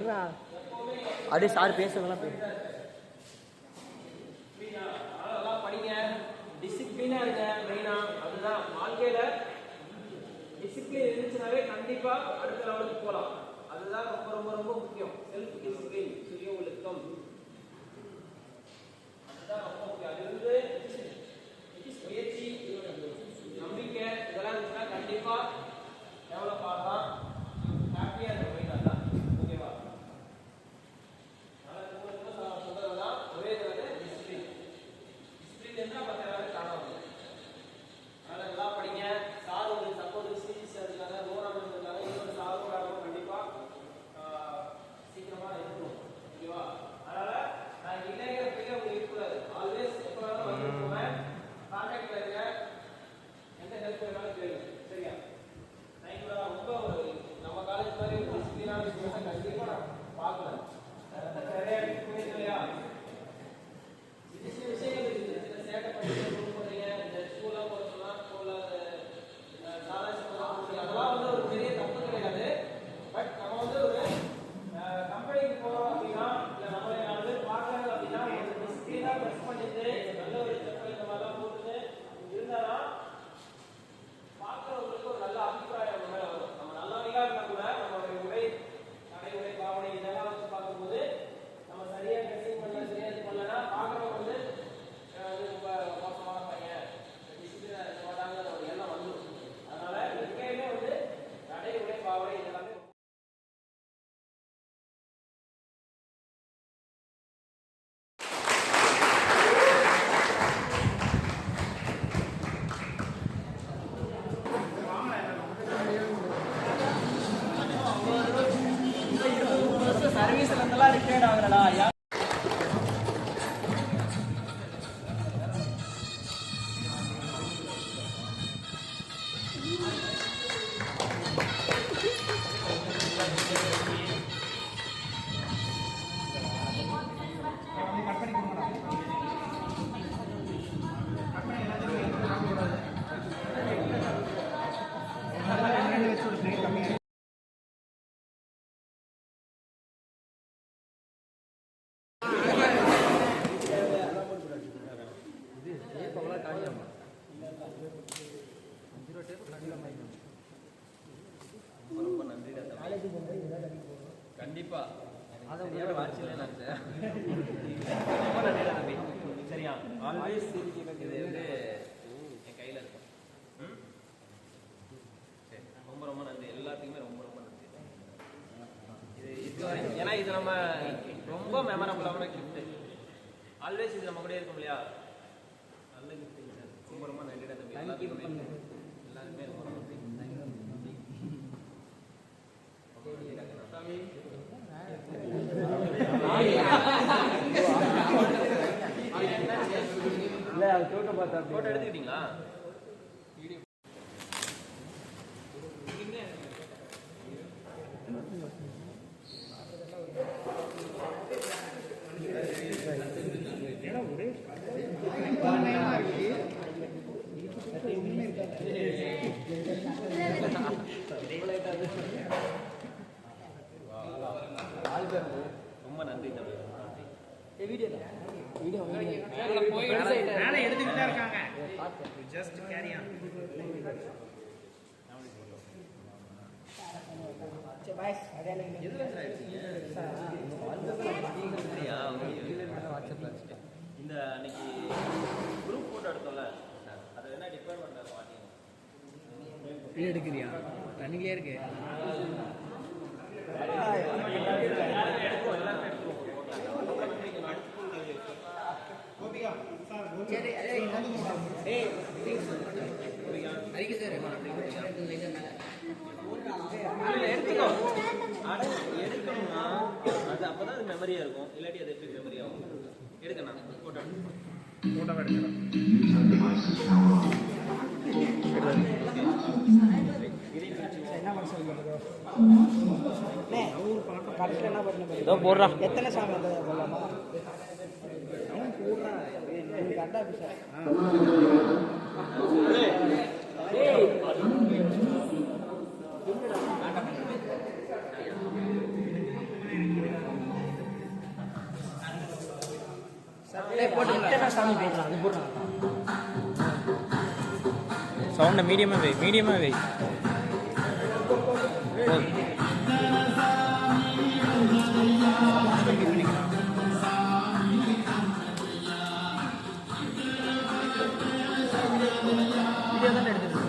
அப்படியே சார் பேசுறதெல்லாம் படிங்க, டிசிப்ளினா இருங்க. மெயினா அதுதான் வாழ்க்கையில டிசிப்ளின் இருந்துச்சுனாவே கண்டிப்பா அடுத்த லெவலுக்கு போகலாம். அதுதான் ரொம்ப ரொம்ப ரொம்ப முக்கியம். செல்ஃப் டிசிப்ளின், சுய ஒழுக்கம், அதுதான் ரொம்ப முக்கியம். அது வந்து முயற்சி, நம்பிக்கை இதெல்லாம் இருந்துச்சுன்னா கண்டிப்பா டெவலப் ஆகலாம். ஹாப்பியா இருக்க மைண்ட் அதான். ஓகேவா? சொல்றதுதான் ஒரே டிசிப்ளின். டிசிப்ளின் இருந்தால் மற்ற எல்லாரும் காணாது. அதனால நல்லா படிங்க. சார் உங்களுக்கு சப்போர்ட் சிசிசி இருக்காங்க, லோன் இருக்காங்க, இன்னொரு சாரோட கண்டிப்பா சீக்கிரமா இருக்கணும். ஓகேவா? அதனால நான் இல்லைங்கிற ஃபீல் உங்களுக்கு இருக்கக்கூடாது. ஆல்வேஸ் எப்போனாலும் வந்து போவேன், கான்டாக்ட்ல இருங்க, எந்த ஹெல்ப் வேணாலும் கேளுங்க. சரியா? நைட்ல ரொம்ப ஒரு நம்ம காலேஜ் மாதிரி ஒரு டிசிப்ளினான விஷயம் கண்டிப்பா நான் பார்க்கல. நிறைய இல்லையா? சில விஷயங்கள் இருக்குது. சில சேட்டை பண்ணுறீங்க, இந்த ஸ்கூல்லாம் போக சொன்னால் ஸ்கூலில் அதெல்லாம் வந்து ஒரு பெரிய தப்பு கிடையாது. பட் நம்ம வந்து ஒரு கம்பெனிக்கு போகிறோம் அப்படின்னா, இல்லை நம்மளை 4 பேர் பார்க்குறாங்க அப்படின்னா, ஒரு டிசிப்ளினாக ட்ரெஸ் பண்ணிட்டு நல்ல ஒரு செப்பல் இந்த மாதிரிலாம் போட்டுட்டு இருந்தாலும் பார்க்குறவங்களுக்கு ஒரு நல்ல அபிப்பிராயம் நம்ம மேலே வரும். நம்ம நல்லவங்களா இருந்தால் கூட நம்மளுடைய உடை, நடை, உடை, பாவனை இதெல்லாம் வச்சு பார்க்கும்போது நம்ம சரியாக ட்ரெஸ்ஸிங் பண்ணல, சரியாக இது பண்ணலன்னா பார்க்குறவங்க வந்து ரொம்ப மோசமான பையன், டிசிப்ளினாக இருக்க மாட்டாங்கிற ஒரு எண்ணம் வந்துடும். அதனால எப்பயுமே வந்து நடை, உடை, பாவனை இதெல்லாமே சர்வீஸ்ல இருந்தெல்லாம் ரிட்டையர்ட் ஆகுறடா. ரொம்ப நன்றி. கண்டிப்பா சரியான வாட்சியில் ரொம்ப நன்றி தம்பி. சரியா? ஆல்வேஸ் இது வந்து என் கையில் இருக்கும். சரி, ரொம்ப ரொம்ப நன்றி. எல்லாத்துக்குமே ரொம்ப ரொம்ப நன்றி. இது ஏன்னா இது நம்ம ரொம்ப மெமரபுளான கிஃப்ட். ஆல்வேஸ் இது நம்ம கூட இருக்கும் இல்லையா? நல்ல கிஃப்ட். ரொம்ப ரொம்ப நன்றி தம்பி. எல்லாத்துக்குமே ரொம்ப நன்றி. போட்டோ எடுத்துக்கிட்டீங்களா? ரொம்ப நன்றி தம்பி. மேலே எடுத்துக்கிட்டு தான் இருக்காங்க. Just carry on. இந்த அன்னைக்கு குரூப் போட்டோ எடுத்தோம்ல, அது என்ன டிபார்ட்மெண்ட் வீடியோ எடுக்கிறியா? ரன்னிங்லேயே இருக்கு. எடுத்துக்கோ. எடுக்கணும்னா அது அப்பதான் அது மெமரியா இருக்கும். இல்லாட்டி அது எப்படி மெமரி ஆகும்? எடுக்கணும். போட்டோ எடுக்கலாம். எத்தனை சாங் போடலாமா? சாமி போடுறான் அது போடுறான். சவுண்டை மீடியமாக வை, மீடியமாக வை. வீடியோ தான் எடுத்துட்டு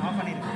ஆஃப் பண்ணிருக்கேன்.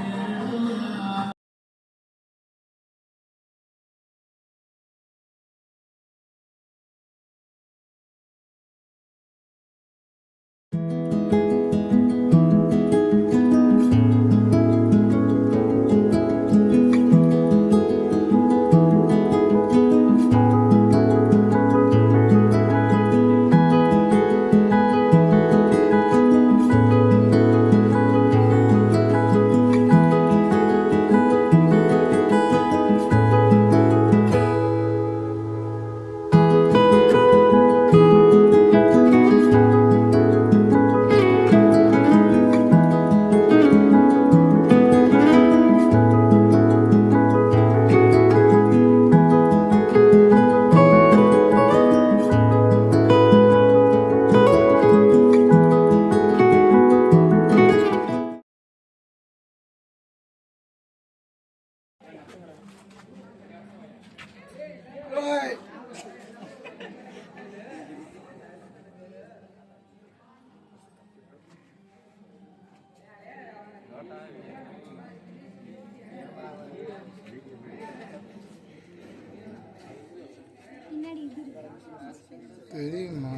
தெரியுமா